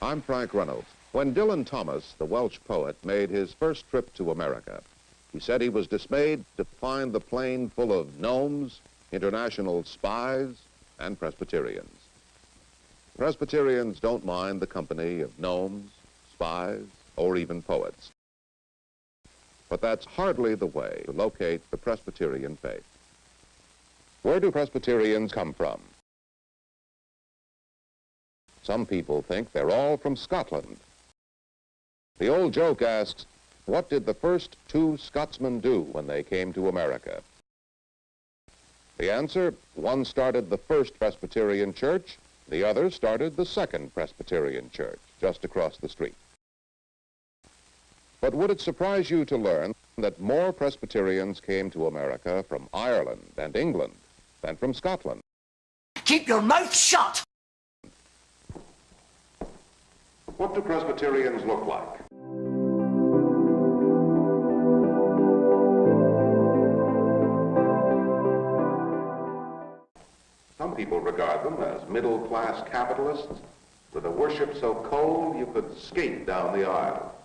I'm Frank Reynolds. When Dylan Thomas, the Welsh poet, made his first trip to America, he said he was dismayed to find the plane full of gnomes, international spies, and Presbyterians. Presbyterians don't mind the company of gnomes, spies, or even poets. But that's hardly the way to locate the Presbyterian faith. Where do Presbyterians come from? Some people think they're all from Scotland. The old joke asks, what did the first two Scotsmen do when they came to America? The answer, one started the first Presbyterian church, the other started the second Presbyterian church, just across the street. But would it surprise you to learn that more Presbyterians came to America from Ireland and England than from Scotland? Keep your mouth shut! What do Presbyterians look like? Some people regard them as middle-class capitalists with a worship so cold you could skate down the aisle.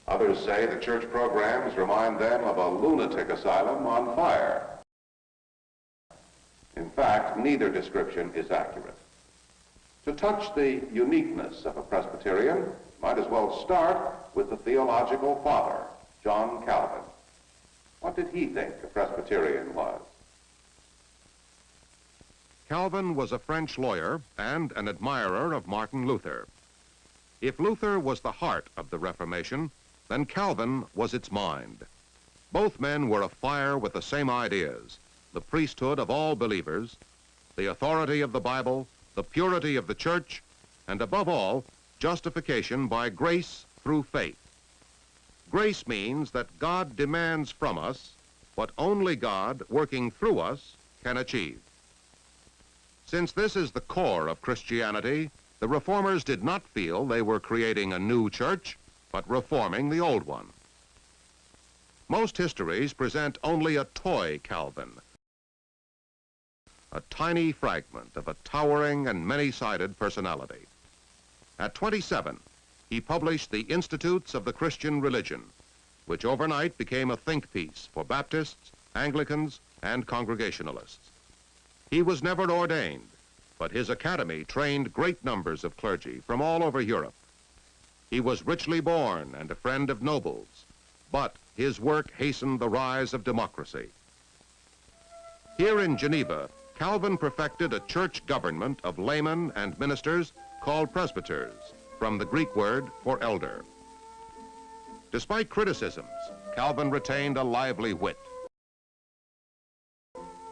Others say the church programs remind them of a lunatic asylum on fire. In fact, neither description is accurate. To touch the uniqueness of a Presbyterian, might as well start with the theological father, John Calvin. What did he think a Presbyterian was? Calvin was a French lawyer and an admirer of Martin Luther. If Luther was the heart of the Reformation, then Calvin was its mind. Both men were afire with the same ideas: the priesthood of all believers, the authority of the Bible, the purity of the church, and above all, justification by grace through faith. Grace means that God demands from us what only God, working through us, can achieve. Since this is the core of Christianity, the Reformers did not feel they were creating a new church, but reforming the old one. Most histories present only a toy Calvin, a tiny fragment of a towering and many-sided personality. At 27, he published the Institutes of the Christian Religion, which overnight became a think piece for Baptists, Anglicans, and Congregationalists. He was never ordained, but his academy trained great numbers of clergy from all over Europe. He was richly born and a friend of nobles, but his work hastened the rise of democracy. Here in Geneva, Calvin perfected a church government of laymen and ministers called presbyters, from the Greek word for elder. Despite criticisms, Calvin retained a lively wit.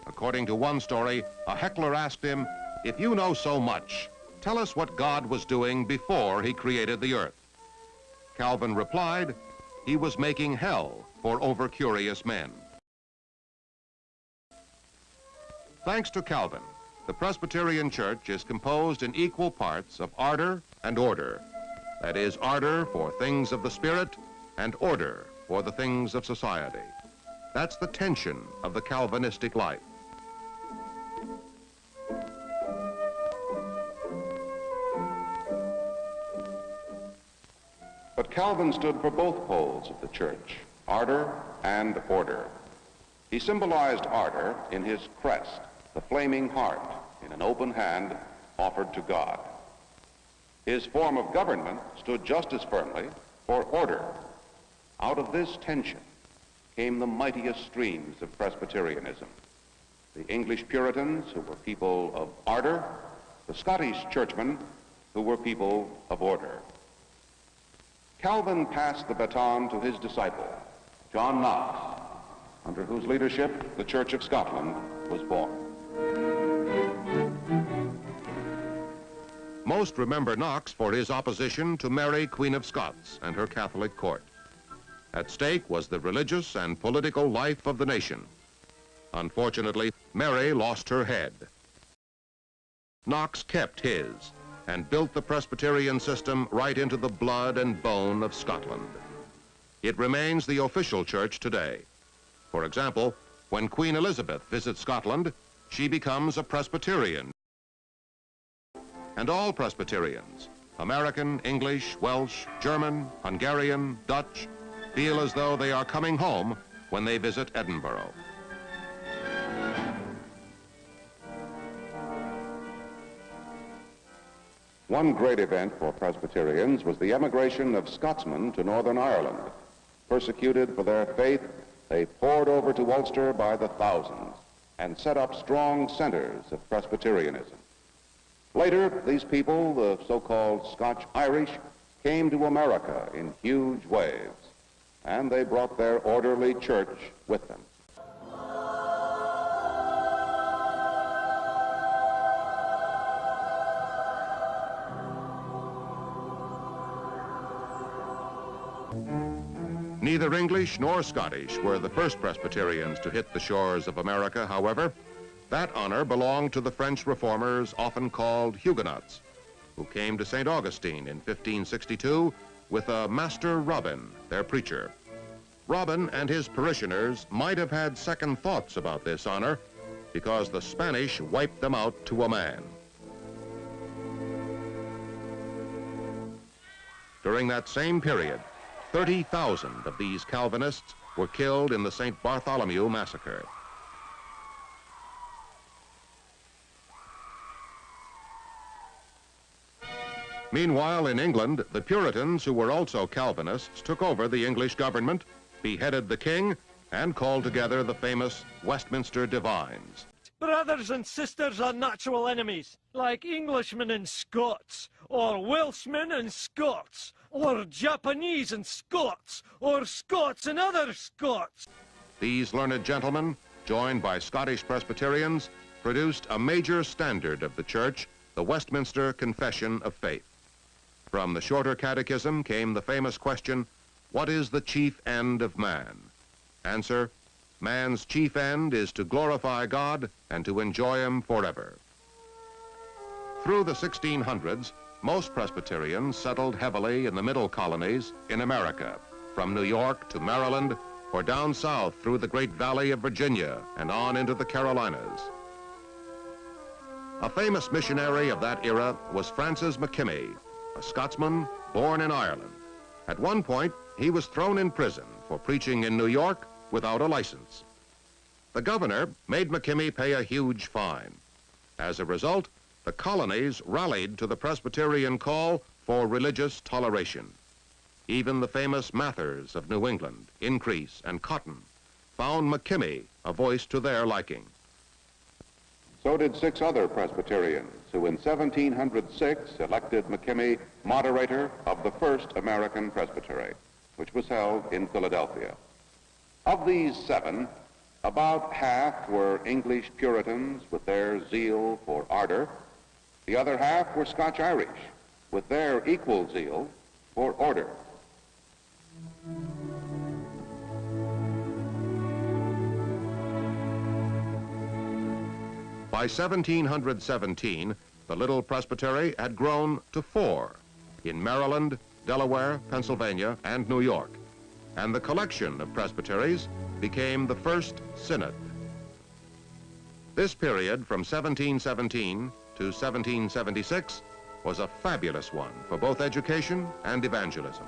According to one story, a heckler asked him, "If you know so much, tell us what God was doing before he created the earth." Calvin replied, he was making hell for over-curious men. Thanks to Calvin, the Presbyterian Church is composed in equal parts of ardor and order. That is, ardor for things of the Spirit and order for the things of society. That's the tension of the Calvinistic life. But Calvin stood for both poles of the church, ardor and order. He symbolized ardor in his crest, the flaming heart in an open hand offered to God. His form of government stood just as firmly for order. Out of this tension came the mightiest streams of Presbyterianism. The English Puritans, who were people of ardor, the Scottish churchmen, who were people of order. Calvin passed the baton to his disciple, John Knox, under whose leadership the Church of Scotland was born. Most remember Knox for his opposition to Mary, Queen of Scots, and her Catholic court. At stake was the religious and political life of the nation. Unfortunately, Mary lost her head. Knox kept his and built the Presbyterian system right into the blood and bone of Scotland. It remains the official church today. For example, when Queen Elizabeth visits Scotland, she becomes a Presbyterian. and all Presbyterians, American, English, Welsh, German, Hungarian, Dutch, feel as though they are coming home when they visit Edinburgh. One great event for Presbyterians was the emigration of Scotsmen to Northern Ireland. Persecuted for their faith, they poured over to Ulster by the thousands and set up strong centers of Presbyterianism. Later, these people, the so-called Scotch-Irish, came to America in huge waves, and they brought their orderly church with them. Neither English nor Scottish were the first Presbyterians to hit the shores of America, however. That honor belonged to the French reformers, often called Huguenots, who came to St. Augustine in 1562 with a Master Robin, their preacher. Robin and his parishioners might have had second thoughts about this honor because the Spanish wiped them out to a man. During that same period, 30,000 of these Calvinists were killed in the St. Bartholomew massacre. Meanwhile, in England, the Puritans, who were also Calvinists, took over the English government, beheaded the king, and called together the famous Westminster Divines. Brothers and sisters are natural enemies, like Englishmen and Scots, or Welshmen and Scots, or Japanese and Scots, or Scots and other Scots. These learned gentlemen, joined by Scottish Presbyterians, produced a major standard of the Church, the Westminster Confession of Faith. From the Shorter Catechism came the famous question, what is the chief end of man? Answer, man's chief end is to glorify God and to enjoy Him forever. Through the 1600s, most Presbyterians settled heavily in the middle colonies in America, from New York to Maryland, or down south through the Great Valley of Virginia and on into the Carolinas. A famous missionary of that era was Francis McKimmey, a Scotsman born in Ireland. At one point, he was thrown in prison for preaching in New York without a license. The governor made McKimmey pay a huge fine. As a result, the colonies rallied to the Presbyterian call for religious toleration. Even the famous Mathers of New England, Increase, and Cotton found McKimmey a voice to their liking. So did 6 other Presbyterians, who in 1706 elected McKimmey moderator of the first American Presbytery, which was held in Philadelphia. Of these 7, about half were English Puritans with their zeal for ardor. The other half were Scotch-Irish with their equal zeal for order. By 1717, the little presbytery had grown to 4 in Maryland, Delaware, Pennsylvania, and New York, and the collection of presbyteries became the first synod. This period from 1717 to 1776 was a fabulous one for both education and evangelism.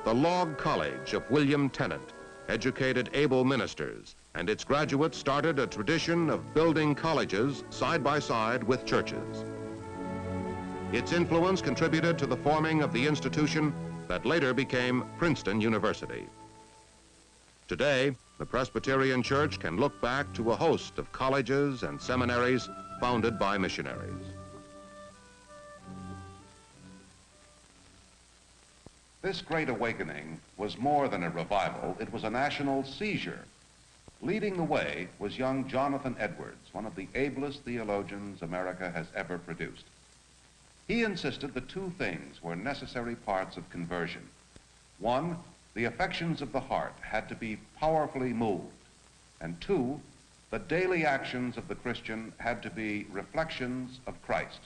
The Log College of William Tennant educated able ministers, and its graduates started a tradition of building colleges side by side with churches. Its influence contributed to the forming of the institution that later became Princeton University. Today, the Presbyterian Church can look back to a host of colleges and seminaries founded by missionaries. This great awakening was more than a revival, it was a national seizure. Leading the way was young Jonathan Edwards, one of the ablest theologians America has ever produced. He insisted that 2 things were necessary parts of conversion. 1, the affections of the heart had to be powerfully moved. And 2, the daily actions of the Christian had to be reflections of Christ.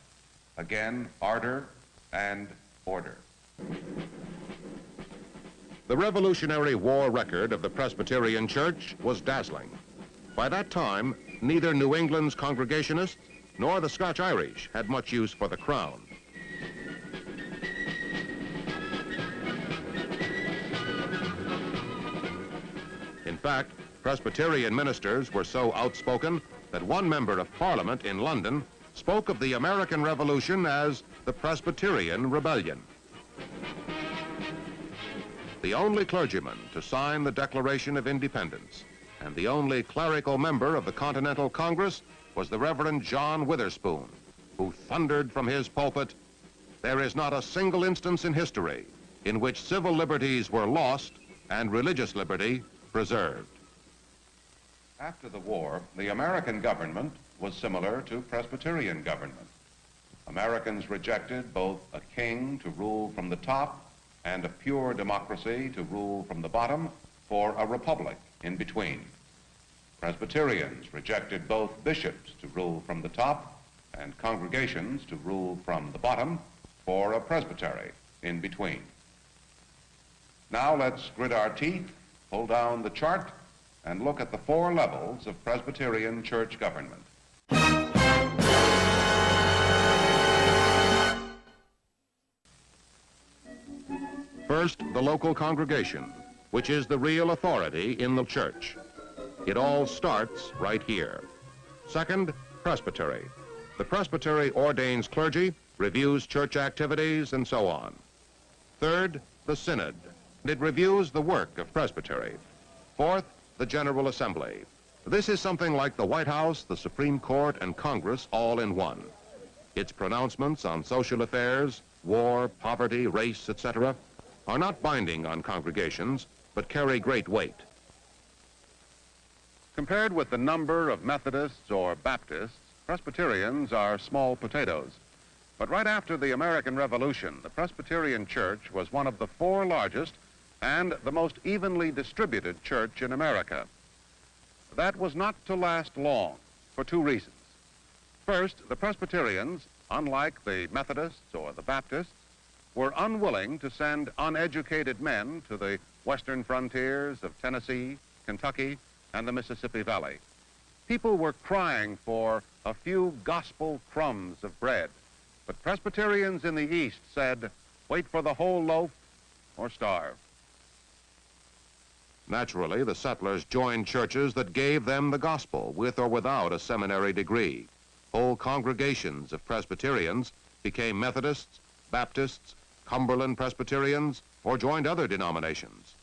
Again, ardor and order. The Revolutionary War record of the Presbyterian Church was dazzling. By that time, neither New England's Congregationists nor the Scotch-Irish had much use for the crown. In fact, Presbyterian ministers were so outspoken that one member of Parliament in London spoke of the American Revolution as the Presbyterian Rebellion. The only clergyman to sign the Declaration of Independence and the only clerical member of the Continental Congress was the Reverend John Witherspoon, who thundered from his pulpit, "There is not a single instance in history in which civil liberties were lost and religious liberty preserved." After the war, the American government was similar to Presbyterian government. Americans rejected both a king to rule from the top and a pure democracy to rule from the bottom for a republic in between. Presbyterians rejected both bishops to rule from the top and congregations to rule from the bottom for a presbytery in between. Now let's grit our teeth, pull down the chart, and look at the 4 levels of Presbyterian church government. First, the local congregation, which is the real authority in the church. It all starts right here. Second, presbytery. The presbytery ordains clergy, reviews church activities, and so on. Third, the synod. It reviews the work of presbytery. Fourth, the General Assembly. This is something like the White House, the Supreme Court, and Congress all in one. Its pronouncements on social affairs, war, poverty, race, etc., are not binding on congregations, but carry great weight. Compared with the number of Methodists or Baptists, Presbyterians are small potatoes. But right after the American Revolution, the Presbyterian Church was one of the 4 largest and the most evenly distributed church in America. That was not to last long for 2 reasons. First, the Presbyterians, unlike the Methodists or the Baptists, were unwilling to send uneducated men to the western frontiers of Tennessee, Kentucky, and the Mississippi Valley. People were crying for a few gospel crumbs of bread, but Presbyterians in the East said, "Wait for the whole loaf or starve." Naturally, the settlers joined churches that gave them the gospel, with or without a seminary degree. Whole congregations of Presbyterians became Methodists, Baptists, Cumberland Presbyterians, or joined other denominations.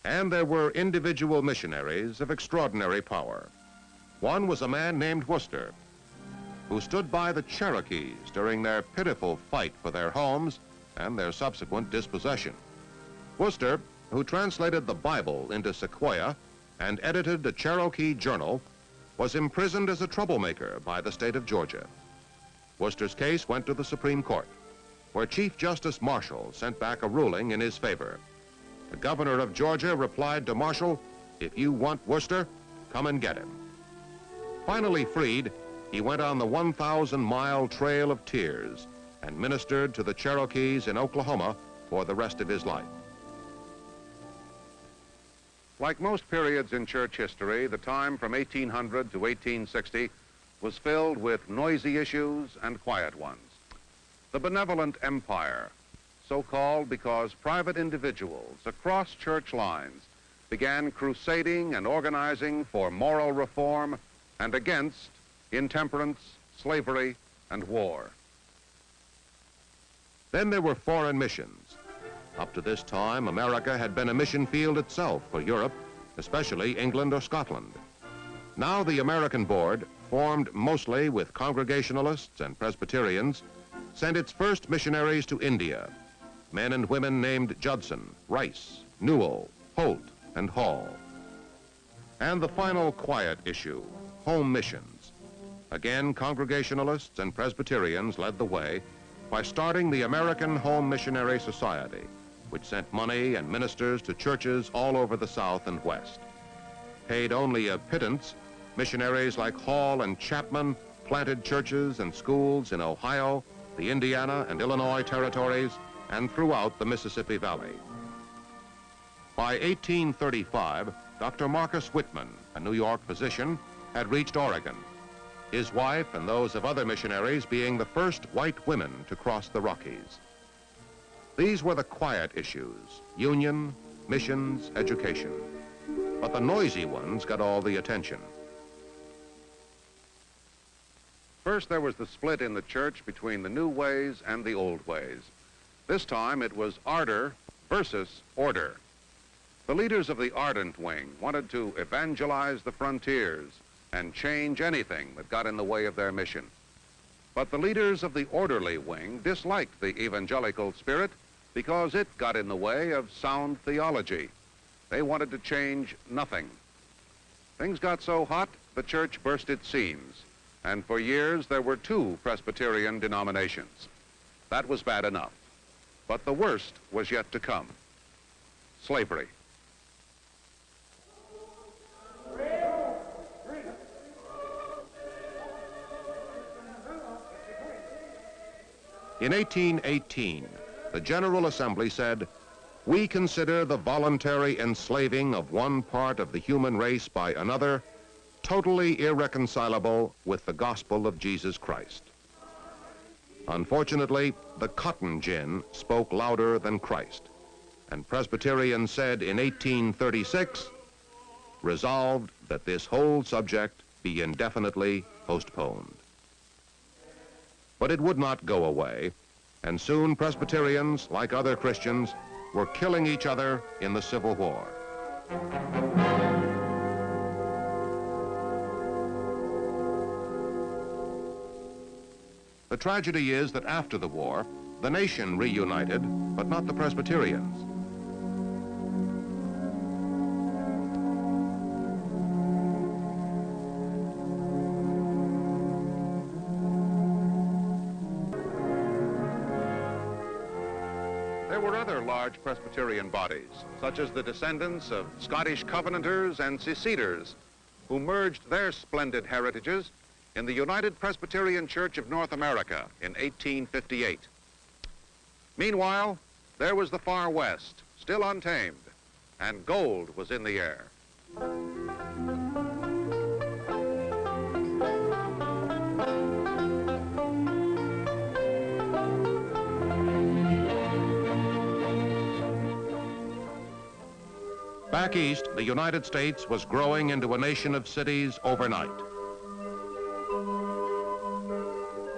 And there were individual missionaries of extraordinary power. One was a man named Worcester, who stood by the Cherokees during their pitiful fight for their homes and their subsequent dispossession. Worcester, who translated the Bible into Sequoia and edited a Cherokee journal, was imprisoned as a troublemaker by the state of Georgia. Worcester's case went to the Supreme Court, where Chief Justice Marshall sent back a ruling in his favor. The governor of Georgia replied to Marshall, "If you want Worcester, come and get him." Finally freed, he went on the 1,000-mile Trail of Tears and ministered to the Cherokees in Oklahoma for the rest of his life. Like most periods in church history, the time from 1800 to 1860 was filled with noisy issues and quiet ones. The Benevolent Empire, so called because private individuals across church lines began crusading and organizing for moral reform and against intemperance, slavery, and war. Then there were foreign missions. Up to this time, America had been a mission field itself for Europe, especially England or Scotland. Now the American Board, formed mostly with Congregationalists and Presbyterians, sent its first missionaries to India, men and women named Judson, Rice, Newell, Holt, and Hall. And the final quiet issue, home missions. Again, Congregationalists and Presbyterians led the way by starting the American Home Missionary Society, which sent money and ministers to churches all over the South and West. Paid only a pittance, missionaries like Hall and Chapman planted churches and schools in Ohio, the Indiana and Illinois territories, and throughout the Mississippi Valley. By 1835, Dr. Marcus Whitman, a New York physician, had reached Oregon. his wife and those of other missionaries being the first white women to cross the Rockies. These were the quiet issues: union, missions, education. But the noisy ones got all the attention. First, there was the split in the church between the new ways and the old ways. This time, it was ardor versus order. The leaders of the ardent wing wanted to evangelize the frontiers and change anything that got in the way of their mission. But the leaders of the orderly wing disliked the evangelical spirit because it got in the way of sound theology. They wanted to change nothing. Things got so hot, the church burst its seams, and for years there were two Presbyterian denominations. That was bad enough. But the worst was yet to come: slavery. In 1818, the General Assembly said, "We consider the voluntary enslaving of one part of the human race by another totally irreconcilable with the gospel of Jesus Christ." Unfortunately, the cotton gin spoke louder than Christ, and Presbyterians said in 1836, resolved that this whole subject be indefinitely postponed. But it would not go away, and soon Presbyterians, like other Christians, were killing each other in the Civil War. The tragedy is that after the war, the nation reunited, but not the Presbyterians. There were other large Presbyterian bodies, such as the descendants of Scottish Covenanters and Seceders, who merged their splendid heritages in the United Presbyterian Church of North America in 1858. Meanwhile, there was the far west, still untamed, and gold was in the air. Back east, the United States was growing into a nation of cities overnight.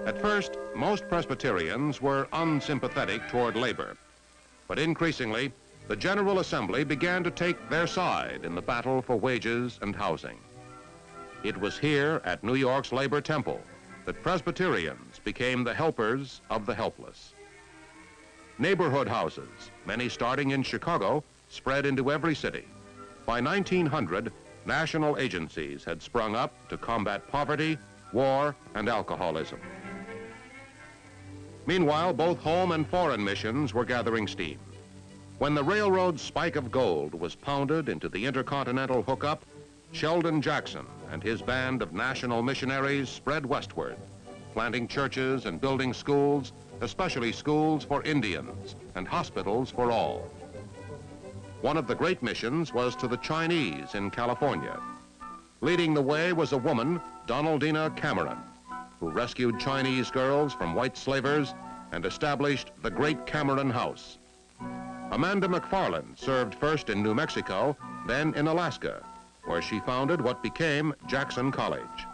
At first, most Presbyterians were unsympathetic toward labor, but increasingly, the General Assembly began to take their side in the battle for wages and housing. It was here at New York's Labor Temple that Presbyterians became the helpers of the helpless. Neighborhood houses, many starting in Chicago, spread into every city. By 1900, national agencies had sprung up to combat poverty, war, and alcoholism. Meanwhile, both home and foreign missions were gathering steam. When the railroad spike of gold was pounded into the intercontinental hookup, Sheldon Jackson and his band of national missionaries spread westward, planting churches and building schools, especially schools for Indians and hospitals for all. One of the great missions was to the Chinese in California. Leading the way was a woman, Donaldina Cameron, who rescued Chinese girls from white slavers and established the Great Cameron House. Amanda McFarland served first in New Mexico, then in Alaska, where she founded what became Jackson College.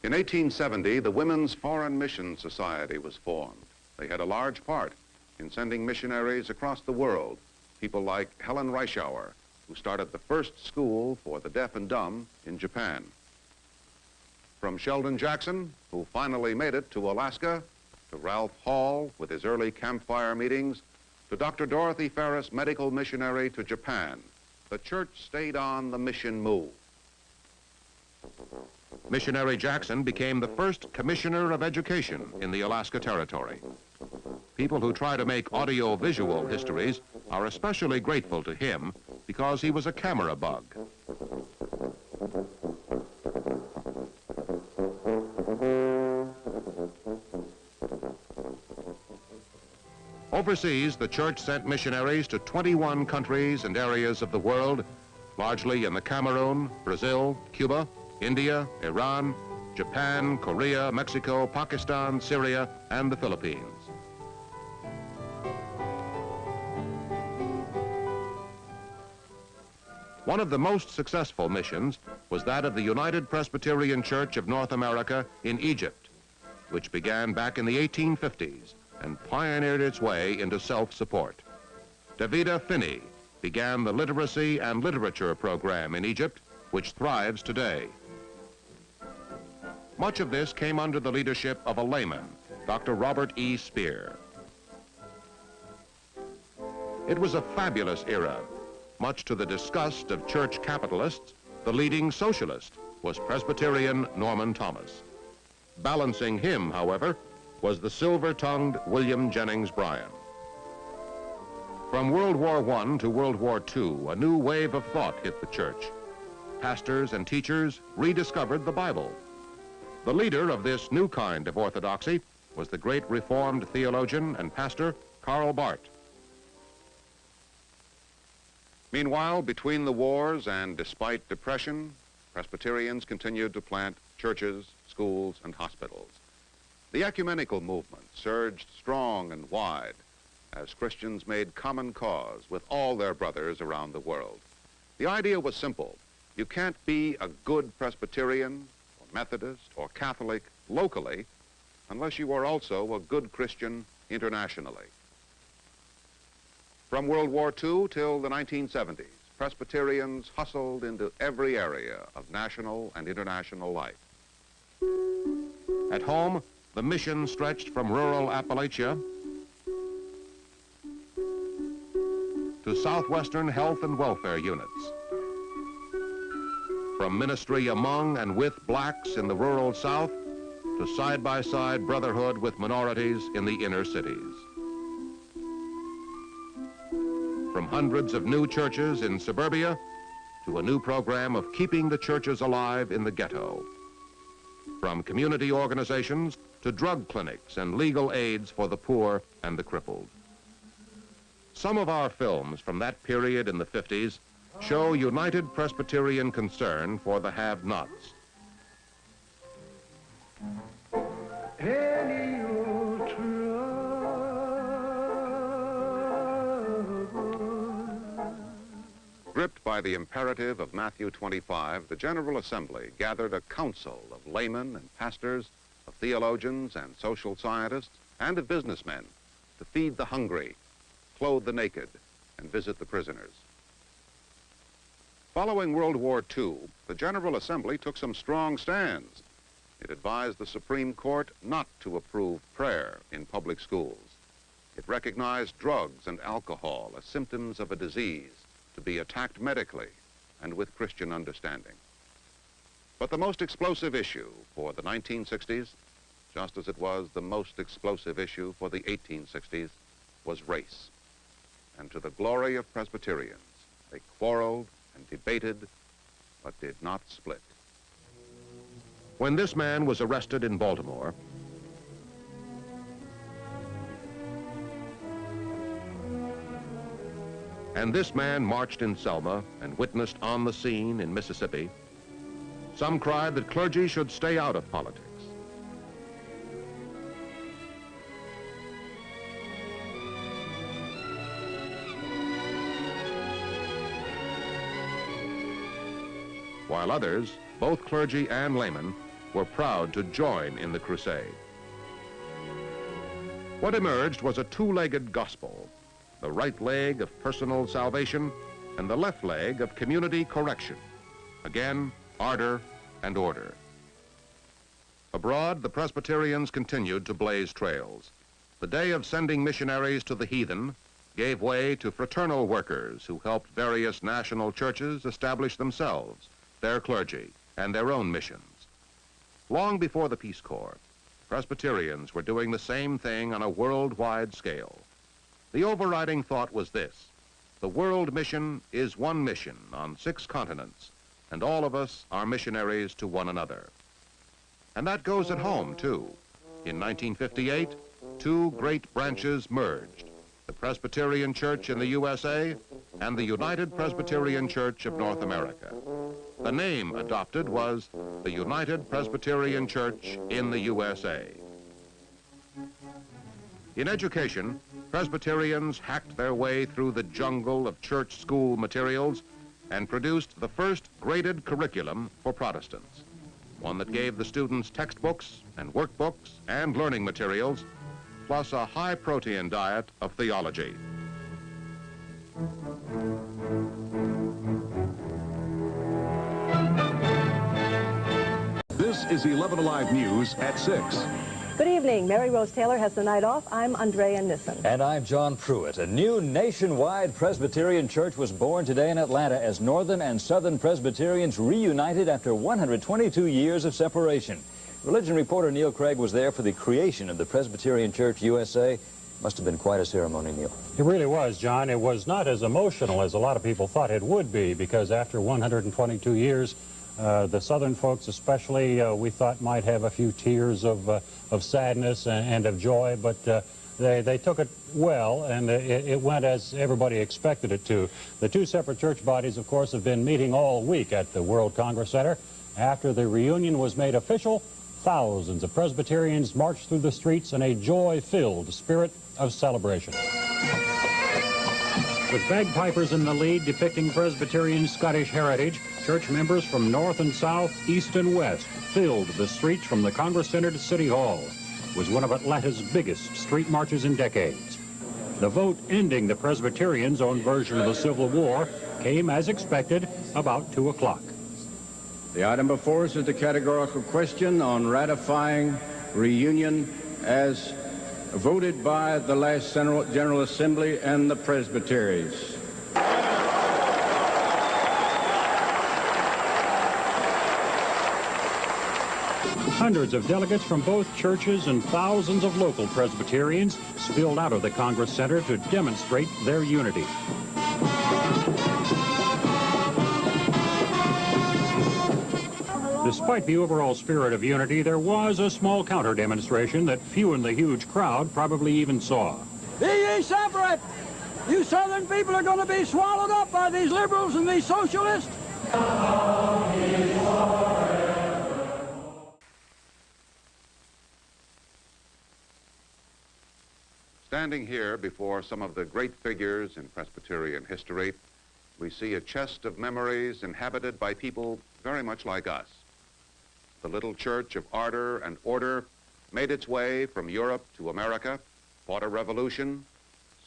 In 1870, the Women's Foreign Mission Society was formed. They had a large part in sending missionaries across the world, people like Helen Reischauer, who started the first school for the deaf and dumb in Japan. From Sheldon Jackson, who finally made it to Alaska, to Ralph Hall with his early campfire meetings, to Dr. Dorothy Ferris, medical missionary to Japan, the church stayed on the mission move. Missionary Jackson became the first commissioner of education in the Alaska Territory. People who try to make audio-visual histories are especially grateful to him because he was a camera bug. Overseas, the church sent missionaries to 21 countries and areas of the world, largely in the Cameroon, Brazil, Cuba, India, Iran, Japan, Korea, Mexico, Pakistan, Syria, and the Philippines. One of the most successful missions was that of the United Presbyterian Church of North America in Egypt, which began back in the 1850s and pioneered its way into self-support. Davida Finney began the literacy and literature program in Egypt, which thrives today. Much of this came under the leadership of a layman, Dr. Robert E. Spear. It was a fabulous era. Much to the disgust of church capitalists, the leading socialist was Presbyterian Norman Thomas. Balancing him, however, was the silver-tongued William Jennings Bryan. From World War I to World War II, a new wave of thought hit the church. Pastors and teachers rediscovered the Bible. The leader of this new kind of orthodoxy was the great Reformed theologian and pastor Karl Barth. Meanwhile, between the wars and despite depression, Presbyterians continued to plant churches, schools, and hospitals. The ecumenical movement surged strong and wide as Christians made common cause with all their brothers around the world. The idea was simple. You can't be a good Presbyterian, or Methodist, or Catholic locally unless you are also a good Christian internationally. From World War II till the 1970s, Presbyterians hustled into every area of national and international life. At home, the mission stretched from rural Appalachia to southwestern health and welfare units. From ministry among and with blacks in the rural South to side-by-side brotherhood with minorities in the inner cities. From hundreds of new churches in suburbia to a new program of keeping the churches alive in the ghetto. From community organizations to drug clinics and legal aids for the poor and the crippled. Some of our films from that period in the 50s show united Presbyterian concern for the have-nots. Any old trouble. Gripped by the imperative of Matthew 25, the General Assembly gathered a council of laymen and pastors, of theologians and social scientists, and of businessmen to feed the hungry, clothe the naked, and visit the prisoners. Following World War II, the General Assembly took some strong stands. It advised the Supreme Court not to approve prayer in public schools. It recognized drugs and alcohol as symptoms of a disease to be attacked medically and with Christian understanding. But the most explosive issue for the 1960s, just as it was the most explosive issue for the 1860s, was race. And to the glory of Presbyterians, they quarreled and debated, but did not split. When this man was arrested in Baltimore, and this man marched in Selma and witnessed on the scene in Mississippi, some cried that clergy should stay out of politics. While others, both clergy and laymen, were proud to join in the crusade. What emerged was a two-legged gospel, the right leg of personal salvation and the left leg of community correction. Again, ardor and order. Abroad, the Presbyterians continued to blaze trails. The day of sending missionaries to the heathen gave way to fraternal workers who helped various national churches establish themselves, their clergy, and their own missions. Long before the Peace Corps, Presbyterians were doing the same thing on a worldwide scale. The overriding thought was this: the world mission is one mission on 6 continents, and all of us are missionaries to one another. And that goes at home, too. In 1958, 2 great branches merged, the Presbyterian Church in the USA and the United Presbyterian Church of North America. The name adopted was the United Presbyterian Church in the USA. In education, Presbyterians hacked their way through the jungle of church school materials and produced the first graded curriculum for Protestants, one that gave the students textbooks and workbooks and learning materials, plus a high-protein diet of theology. This is 11 Alive News at 6. Good evening. Mary Rose Taylor has the night off. I'm Andrea Nissen. And I'm John Pruitt. A new nationwide Presbyterian church was born today in Atlanta as Northern and Southern Presbyterians reunited after 122 years of separation. Religion reporter Neil Craig was there for the creation of the Presbyterian Church USA. Must have been quite a ceremony, Neil. It really was, John. It was not as emotional as a lot of people thought it would be, because after 122 years, the Southern folks especially, we thought might have a few tears of sadness and of joy, but they took it well, and it went as everybody expected it to. The two separate church bodies, of course, have been meeting all week at the World Congress Center. After the reunion was made official, thousands of Presbyterians marched through the streets in a joy-filled spirit of celebration. With bagpipers in the lead depicting Presbyterian Scottish heritage, church members from north and south, east and west filled the streets from the Congress Center to City Hall. It was one of Atlanta's biggest street marches in decades. The vote ending the Presbyterians' own version of the Civil War came, as expected, about 2 o'clock. The item before us is the categorical question on ratifying reunion as voted by the last General Assembly and the presbyteries. Hundreds of delegates from both churches and thousands of local Presbyterians spilled out of the Congress Center to demonstrate their unity. Despite the overall spirit of unity, there was a small counter-demonstration that few in the huge crowd probably even saw. Be ye separate! You Southern people are going to be swallowed up by these liberals and these socialists! Standing here before some of the great figures in Presbyterian history, we see a chest of memories inhabited by people very much like us. The little church of ardor and order made its way from Europe to America, fought a revolution,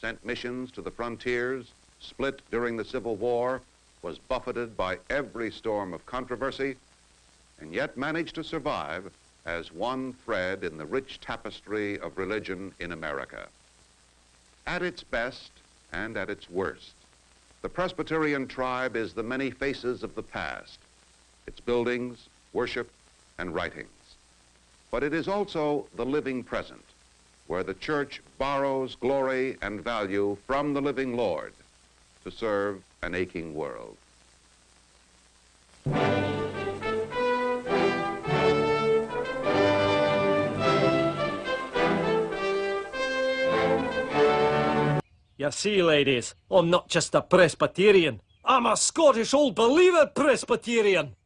sent missions to the frontiers, split during the Civil War, was buffeted by every storm of controversy, and yet managed to survive as one thread in the rich tapestry of religion in America. At its best and at its worst, the Presbyterian tribe is the many faces of the past, its buildings, worship, and writings. But it is also the living present, where the church borrows glory and value from the living Lord to serve an aching world. You see, ladies, I'm not just a Presbyterian. I'm a Scottish old believer Presbyterian.